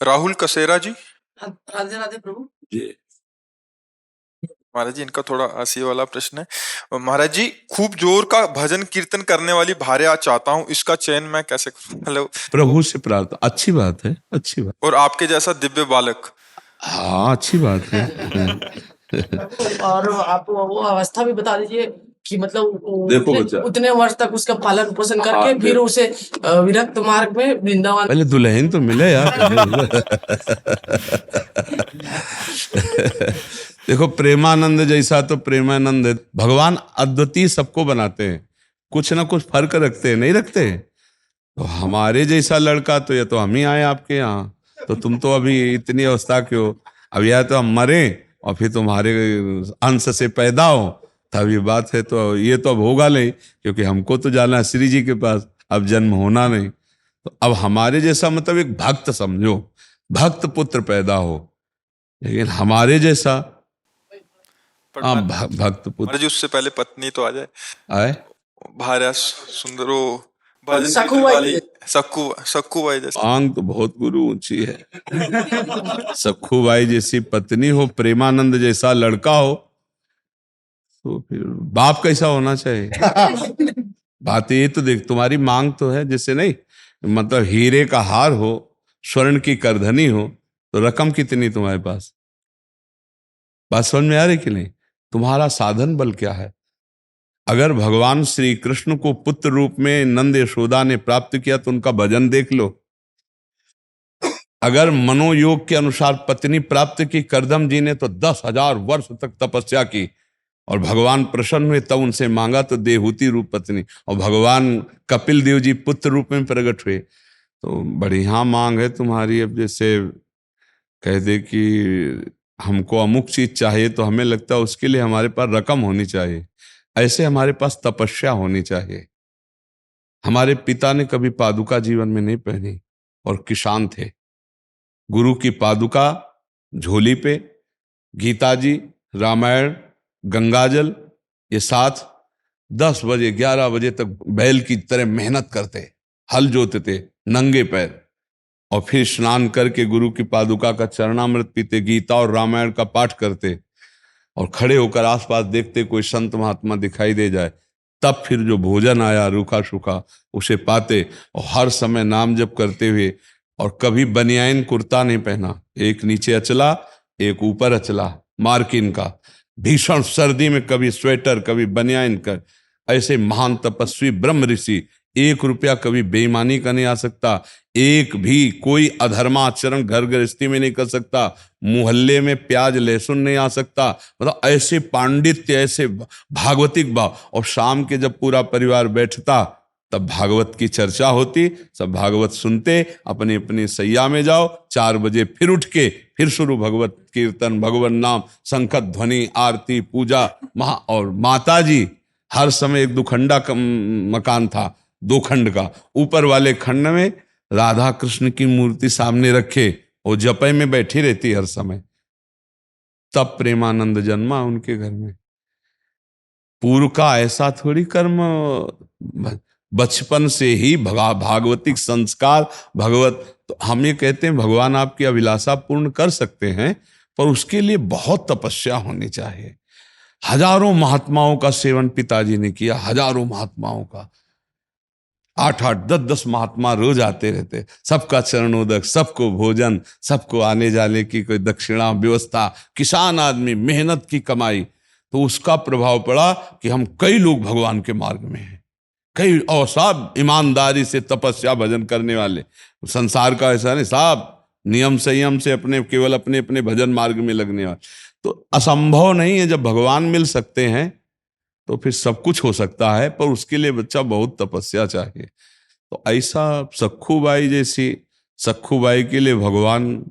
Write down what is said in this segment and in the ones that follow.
राहुल कसेरा जी। राधे राधे प्रभु जी। महाराज जी, इनका थोड़ा हंसी वाला प्रश्न है। महाराज जी, खूब जोर का भजन कीर्तन करने वाली भार्या चाहता हूँ, इसका चयन मैं कैसे करूँ? हेलो, प्रभु से प्रार्थना, अच्छी बात है, अच्छी बात। और आपके जैसा दिव्य बालक। हाँ, अच्छी बात है। और आप वो अवस्था भी बता दीजिए कि मतलब देखो बच्चा, उतने वर्ष तक उसका पालन पोषण करके फिर उसे विरक्त मार्ग में वृंदावन। पहले दुल्हन तो मिले यार। देखो, प्रेमानंद जैसा तो प्रेमानंद है। भगवान अद्वितीय सबको बनाते हैं, कुछ ना कुछ फर्क रखते हैं, नहीं रखते? तो हमारे जैसा लड़का तो ये तो हम ही आए आपके यहाँ, तो तुम तो अभी इतनी अवस्था क्यों? अब या तो हम मरे और फिर तुम्हारे अंश से पैदा हो, तब ये बात है। तो ये तो अब होगा नहीं, क्योंकि हमको तो जाना है श्री जी के पास, अब जन्म होना नहीं। तो अब हमारे जैसा मतलब एक भक्त समझो, भक्त पुत्र पैदा हो, लेकिन हमारे जैसा भक्त पुत्र। महाराज जी, उससे पहले पत्नी तो आ जाए, आए भार्या सुंदरो सक्कू बाई जैसे। आंग तो बहुत गुरु ऊंची है। सखू बाई जैसी पत्नी हो, प्रेमानंद जैसा लड़का हो, तो फिर बाप कैसा होना चाहिए? बात ये तो देख, तुम्हारी मांग तो है जैसे, नहीं मतलब हीरे का हार हो, स्वर्ण की करधनी हो, तो रकम कितनी तुम्हारे पास? बात समझ में आ रही कि नहीं? तुम्हारा साधन बल क्या है? अगर भगवान श्री कृष्ण को पुत्र रूप में नंद यशोदा ने प्राप्त किया तो उनका भजन देख लो। अगर मनोयोग के अनुसार पत्नी प्राप्त की करदम जी ने, तो 10,000 वर्ष तक तपस्या की और भगवान प्रसन्न हुए, तब उनसे मांगा तो देहूती रूप पत्नी, और भगवान कपिल देव जी पुत्र रूप में प्रकट हुए। तो बढ़िया मांग है तुम्हारी। अब जैसे कह दे कि हमको अमुक चीज चाहिए, तो हमें लगता है उसके लिए हमारे पास रकम होनी चाहिए, ऐसे हमारे पास तपस्या होनी चाहिए। हमारे पिता ने कभी पादुका जीवन में नहीं पहनी और किसान थे। गुरु की पादुका झोली पे, गीता जी, रामायण, गंगाजल, ये साथ 10 बजे 11 बजे तक बैल की तरह मेहनत करते, हल जोतते नंगे पैर, और फिर स्नान करके गुरु की पादुका का चरणामृत पीते, गीता और रामायण का पाठ करते, और खड़े होकर आसपास देखते कोई संत महात्मा दिखाई दे जाए, तब फिर जो भोजन आया रूखा सूखा उसे पाते, और हर समय नाम जप करते हुए। और कभी बनियाइन कुर्ता नहीं पहना, एक नीचे अचला एक ऊपर अचला मार्किन का, भीषण सर्दी में कभी स्वेटर कभी बनियाइन कर। ऐसे महान तपस्वी ब्रह्म ऋषि, 1 रुपया कभी बेईमानी का नहीं आ सकता, एक भी कोई अधर्माचरण घर गृहस्थी में नहीं कर सकता, मोहल्ले में प्याज लहसुन नहीं आ सकता। मतलब ऐसे पांडित्य, ऐसे भागवतिक भाव। और शाम के जब पूरा परिवार बैठता, तब भागवत की चर्चा होती, सब भागवत सुनते, अपनी अपनी सैया में जाओ, 4 बजे फिर उठ के फिर शुरू भगवत कीर्तन, भगवत नाम, शंख ध्वनि, आरती, पूजा। और माता जी हर समय, एक 2 खंडा मकान था, 2 खंड का, ऊपर वाले खंड में राधा कृष्ण की मूर्ति सामने रखे, और जपय में बैठी रहती हर समय। तब प्रेमानंद जन्मा उनके घर में। पूर्व का ऐसा थोड़ी कर्म, बचपन से ही भागवतिक संस्कार भगवत। तो हम ये कहते हैं भगवान आपकी अभिलाषा पूर्ण कर सकते हैं, पर उसके लिए बहुत तपस्या होनी चाहिए। हजारों महात्माओं का सेवन पिताजी ने किया, हजारों महात्माओं का, 8-8, 10-10 महात्मा रोज आते रहते, सबका चरणोदक, सबको भोजन, सबको आने जाने की कोई दक्षिणा व्यवस्था, किसान आदमी, मेहनत की कमाई। तो उसका प्रभाव पड़ा कि हम कई लोग भगवान के मार्ग में हैं, कई, और सब ईमानदारी से तपस्या भजन करने वाले। संसार का ऐसा नहीं, साहब नियम संयम से अपने केवल अपने अपने भजन मार्ग में लगने वाले। तो असंभव नहीं है, जब भगवान मिल सकते हैं तो फिर सब कुछ हो सकता है, पर उसके लिए बच्चा बहुत तपस्या चाहिए। तो ऐसा सखूबाई जैसी, सखूबाई के लिए भगवान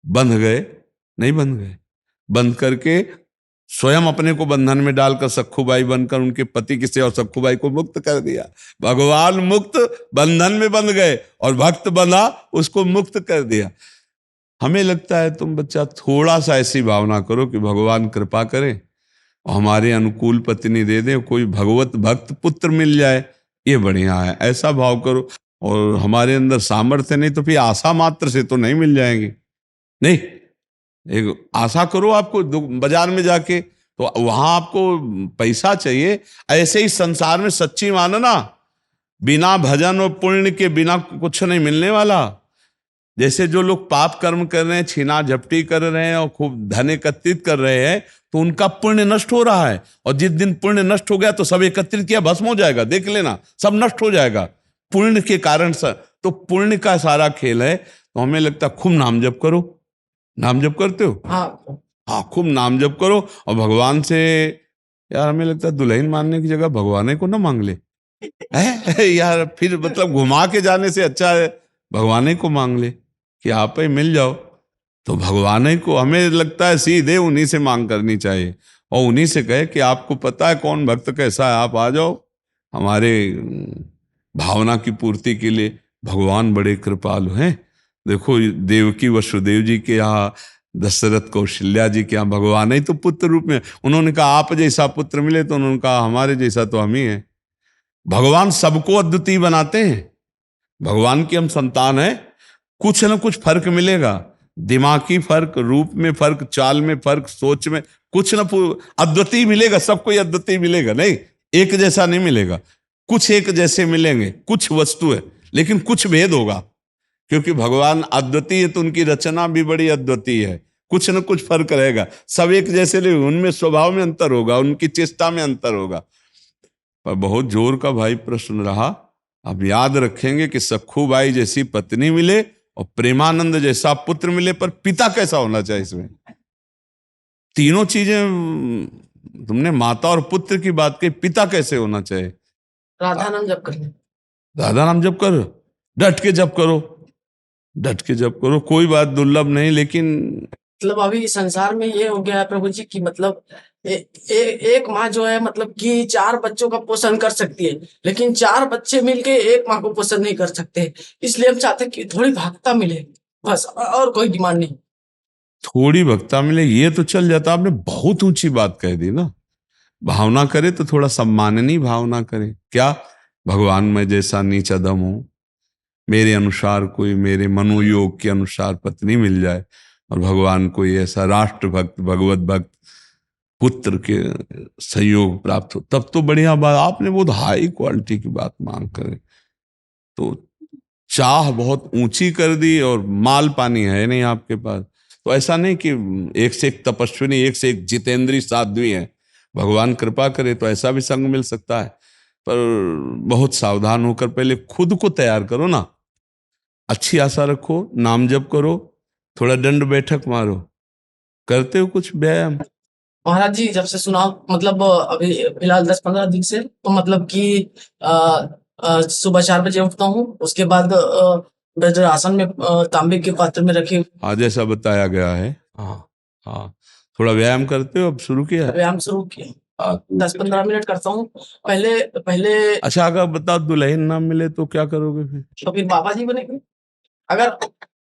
बंध गए, नहीं बंध गए, बंध करके स्वयं अपने को बंधन में डालकर सखूबाई बनकर उनके पति की सेवा, सखूबाई को मुक्त कर दिया। भगवान मुक्त, बंधन में बंध गए, और भक्त बंधा, उसको मुक्त कर दिया। हमें लगता है तुम बच्चा थोड़ा सा ऐसी भावना करो कि भगवान कृपा करें और हमारे अनुकूल पत्नी दे दे, कोई भगवत भक्त पुत्र मिल जाए, ये बढ़िया है, ऐसा भाव करो। और हमारे अंदर सामर्थ्य नहीं तो फिर आशा मात्र से तो नहीं मिल जाएंगे। नहीं, एक आशा करो, आपको बाजार में जाके तो वहां आपको पैसा चाहिए। ऐसे ही संसार में सच्ची मानना, बिना भजन और पुण्य के बिना कुछ नहीं मिलने वाला। जैसे जो लोग पाप कर्म कर रहे हैं, छीना झपटी कर रहे हैं और खूब धन एकत्रित कर रहे हैं, तो उनका पुण्य नष्ट हो रहा है। और जिस दिन पुण्य नष्ट हो गया तो सब एकत्रित किया भस्म हो जाएगा, देख लेना, सब नष्ट हो जाएगा पुण्य के कारण से। तो पुण्य का सारा खेल है। तो हमें लगता है खूब नाम जप करो। नाम जप करते हो? हाँ, खूब नाम जप करो। और भगवान से, यार हमें लगता है दुल्हन मांगने की जगह भगवान को ना मांग ले है यार, फिर मतलब घुमा के जाने से अच्छा है भगवान को मांग ले कि आप ही मिल जाओ। तो भगवान को हमें लगता है सीधे उन्हीं से मांग करनी चाहिए और उन्हीं से कहे कि आपको पता है कौन भक्त कैसा है, आप आ जाओ हमारे भावना की पूर्ति के लिए। भगवान बड़े कृपालु हैं। देखो देवकी वसुदेव जी के यहाँ, दशरथ कौशल्या जी के यहाँ भगवान ही तो पुत्र रूप में, उन्होंने कहा आप जैसा पुत्र मिले, तो उन्होंने कहा हमारे जैसा तो हम ही हैं। भगवान सबको अद्वितीय बनाते हैं। भगवान की हम संतान हैं, कुछ न कुछ फर्क मिलेगा, दिमागी फर्क, रूप में फर्क, चाल में फर्क, सोच में कुछ न अद्वितीय मिलेगा। सबको अद्वितीय मिलेगा नहीं, एक जैसा नहीं मिलेगा। कुछ एक जैसे मिलेंगे, कुछ वस्तु है, लेकिन कुछ भेद होगा, क्योंकि भगवान अद्वितीय है तो उनकी रचना भी बड़ी अद्वितीय है। कुछ न कुछ फर्क रहेगा, सब एक जैसे नहीं, उनमें स्वभाव में अंतर होगा, उनकी चेष्टा में अंतर होगा। पर बहुत जोर का भाई प्रश्न रहा। अब याद रखेंगे कि सखू बाई जैसी पत्नी मिले और प्रेमानंद जैसा पुत्र मिले, पर पिता कैसा होना चाहिए? इसमें तीनों चीजें, तुमने माता और पुत्र की बात कही, पिता कैसे होना चाहिए? राधा नाम जप करना। राधा नाम जप करो, डट के जप करो, डट के जप करो, कोई बात दुर्लभ नहीं। लेकिन मतलब अभी संसार में ये हो गया है प्रभु जी की, मतलब एक माँ जो है मतलब कि 4 बच्चों का पोषण कर सकती है, लेकिन 4 बच्चे मिलके एक माँ को पोषण नहीं कर सकते। इसलिए हम चाहते हैं कि थोड़ी भक्ता मिले, बस, और कोई डिमांड नहीं। थोड़ी भक्ता मिले ये तो चल जाता। आपने बहुत ऊंची बात कह दी ना। भावना करे तो थोड़ा सम्माननीय भावना करे। क्या भगवान मैं जैसा नीच अधम हूं, मेरे अनुसार कोई, मेरे मनोयोग के अनुसार पत्नी मिल जाए, और भगवान कोई ऐसा राष्ट्र भक्त, भगवत भक्त पुत्र के संयोग प्राप्त हो, तब तो बढ़िया बात। आपने बहुत हाई क्वालिटी की बात मांग करे तो चाह बहुत ऊंची कर दी, और माल पानी है नहीं आपके पास। तो ऐसा नहीं कि एक से एक तपस्विनी, एक से एक जितेंद्रीय साध्वी है। भगवान कृपा करे तो ऐसा भी संग मिल सकता है, पर बहुत सावधान होकर पहले खुद को तैयार करो ना। अच्छी आशा रखो, नाम जप करो, थोड़ा दंड बैठक मारो। करते हो कुछ व्यायाम? महाराज जी जब से सुना, मतलब अभी फिलहाल 10-15 दिन से, तो मतलब कि सुबह 4 बजे उठता हूँ, उसके बाद वज्रासन में तांबे के पात्र में रखे हाँ, जैसा बताया गया है। हाँ हाँ, थोड़ा व्यायाम करते हो? अब शुरू किया है? व्यायाम शुरू किया, 10-15 मिनट करता हूँ। पहले अच्छा, अगर बताओ दुल्हन ना मिले तो क्या करोगे फिर? तो फिर बाबा जी बनेंगे। अगर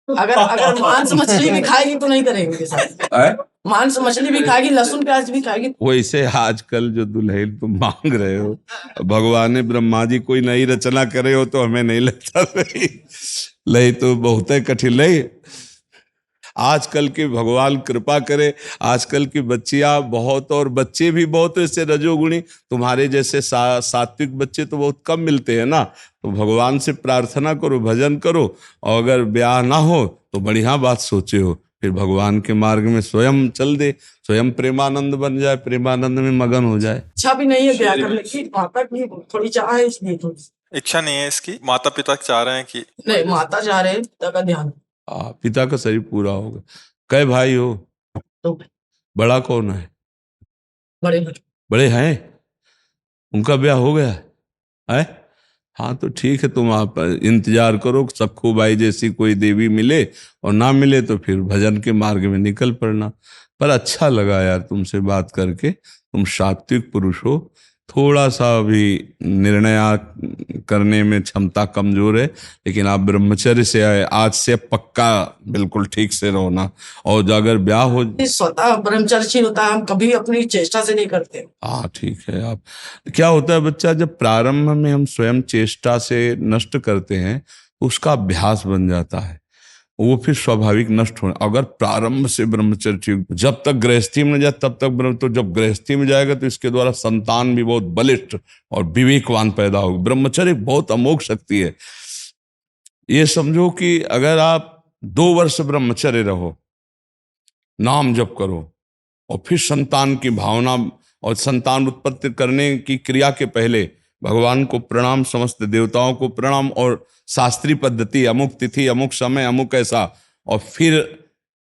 अगर अगर मांस मछली भी खाएगी तो नहीं करेंगे साथ। मांस मछली भी खाएगी, लहसुन प्याज भी खाएगी। वैसे आजकल जो दुल्हन तुम मांग रहे हो, भगवान ब्रह्मा जी कोई नई रचना करे हो तो हमें नहीं लगता लई तो बहुत कठिन लई। आजकल के भगवान कृपा करे, आजकल की बच्चियां बहुत और बच्चे भी बहुत ऐसे रजोगुणी, तुम्हारे जैसे सात्विक बच्चे तो बहुत कम मिलते हैं ना। तो भगवान से प्रार्थना करो, भजन करो, और अगर ब्याह ना हो तो बढ़िया बात सोचे हो, फिर भगवान के मार्ग में स्वयं चल दे, स्वयं प्रेमानंद बन जाए, प्रेमानंद में मगन हो जाए। इच्छा भी नहीं है ब्याह करने की, माता की थोड़ी चाह है, इसलिए थोड़ी इच्छा नहीं है इसकी, माता पिता चाह रहे हैं कि नहीं, माता चाह रहे हैं, पिता का ध्यान। पिता का शरीर पूरा होगा। कै भाई हो? तो बड़ा कौन है? बड़े बड़े हैं, उनका ब्याह हो गया है? हाँ तो ठीक है, तुम आप इंतजार करो, सखू बाई जैसी कोई देवी मिले, और ना मिले तो फिर भजन के मार्ग में निकल पड़ना। पर अच्छा लगा यार तुमसे बात करके, तुम सात्विक पुरुष हो, थोड़ा सा भी निर्णय करने में क्षमता कमजोर है, लेकिन आप ब्रह्मचर्य से आज से पक्का बिल्कुल ठीक से रहो ना। और अगर ब्याह हो, स्वतः ब्रह्मचर्यशील होता है, हम कभी अपनी चेष्टा से नहीं करते। हाँ ठीक है। आप क्या होता है बच्चा, जब प्रारंभ में हम स्वयं चेष्टा से नष्ट करते हैं तो उसका अभ्यास बन जाता है, वो फिर स्वाभाविक नष्ट होने। अगर प्रारंभ से ब्रह्मचर्य, जब तक गृहस्थी में जाए तब तक ब्रह्म, तो जब गृहस्थी में जाएगा तो इसके द्वारा संतान भी बहुत बलिष्ठ और विवेकवान पैदा होगा। ब्रह्मचर्य एक बहुत अमोघ शक्ति है। ये समझो कि अगर आप 2 वर्ष ब्रह्मचर्य रहो, नाम जप करो, और फिर संतान की भावना और संतान उत्पत्ति करने की क्रिया के पहले भगवान को प्रणाम, समस्त देवताओं को प्रणाम, और शास्त्रीय पद्धति, अमुक तिथि, अमुक समय, अमुक ऐसा, और फिर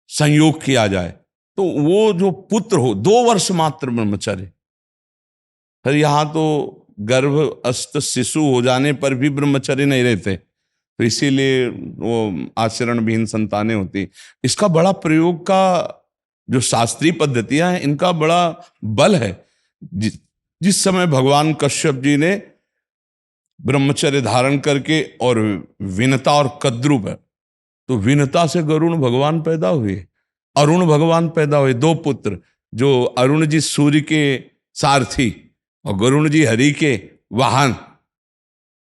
संयोग किया जाए, तो वो जो पुत्र हो, 2 वर्ष मात्र ब्रह्मचर्य। फिर यहाँ तो गर्भस्थ शिशु हो जाने पर भी ब्रह्मचर्य नहीं रहते, तो इसीलिए वो आचरण विहीन संतानें होती। इसका बड़ा प्रयोग का जो शास्त्रीय पद्धतियां हैं, इनका बड़ा बल है। जिस समय भगवान कश्यप जी ने ब्रह्मचर्य धारण करके, और विनता और कद्रु पर, तो विनता से गरुण भगवान पैदा हुए, अरुण भगवान पैदा हुए, 2 पुत्र, जो अरुण जी सूर्य के सारथी और गरुण जी हरि के वाहन,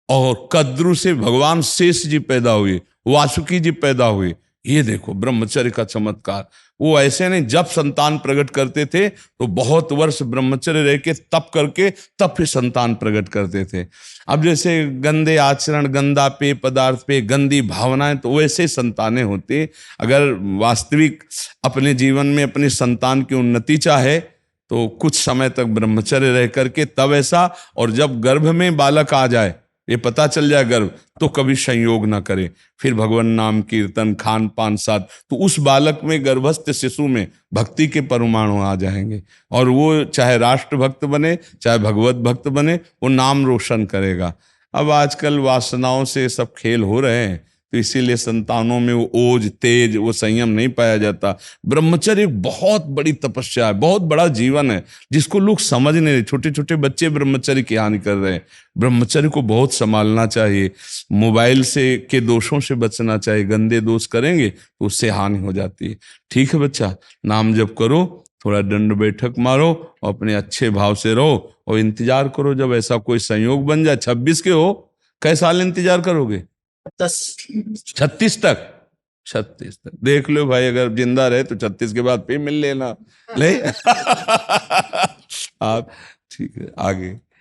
और कद्रु से भगवान शेष जी पैदा हुए, वासुकी जी पैदा हुए। ये देखो ब्रह्मचर्य का चमत्कार। वो ऐसे नहीं, जब संतान प्रकट करते थे तो बहुत वर्ष ब्रह्मचर्य रह के तप करके तब फिर संतान प्रकट करते थे। अब जैसे गंदे आचरण, गंदा पेय पदार्थ पे, गंदी भावनाएं, तो वैसे संतानें होती। अगर वास्तविक अपने जीवन में अपनी संतान की उन्नति चाहे तो कुछ समय तक ब्रह्मचर्य रह करके तब ऐसा, और जब गर्भ में बालक आ जाए, ये पता चल जाए गर्भ, तो कभी संयोग ना करे। फिर भगवान नाम कीर्तन, खान पान साथ, तो उस बालक में, गर्भस्थ शिशु में भक्ति के परमाणु आ जाएंगे, और वो चाहे राष्ट्र भक्त बने, चाहे भगवत भक्त बने, वो नाम रोशन करेगा। अब आजकल वासनाओं से सब खेल हो रहे हैं, तो इसीलिए संतानों में वो ओज, तेज, वो संयम नहीं पाया जाता। ब्रह्मचर्य एक बहुत बड़ी तपस्या है, बहुत बड़ा जीवन है, जिसको लोग समझ नहीं रहे। छोटे छोटे बच्चे ब्रह्मचर्य की हानि कर रहे हैं। ब्रह्मचर्य को बहुत संभालना चाहिए। मोबाइल से के दोषों से बचना चाहिए, गंदे दोष करेंगे तो उससे हानि हो जाती है। ठीक है बच्चा, नाम जप करो, थोड़ा दंड बैठक मारो, और अपने अच्छे भाव से रहो, और इंतजार करो जब ऐसा कोई संयोग बन जाए। 26 के हो, कई साल इंतजार करोगे? 36 तक? 36 तक देख लो भाई, अगर जिंदा रहे तो 36 के बाद फिर मिल लेना। ले आप ठीक है, आगे।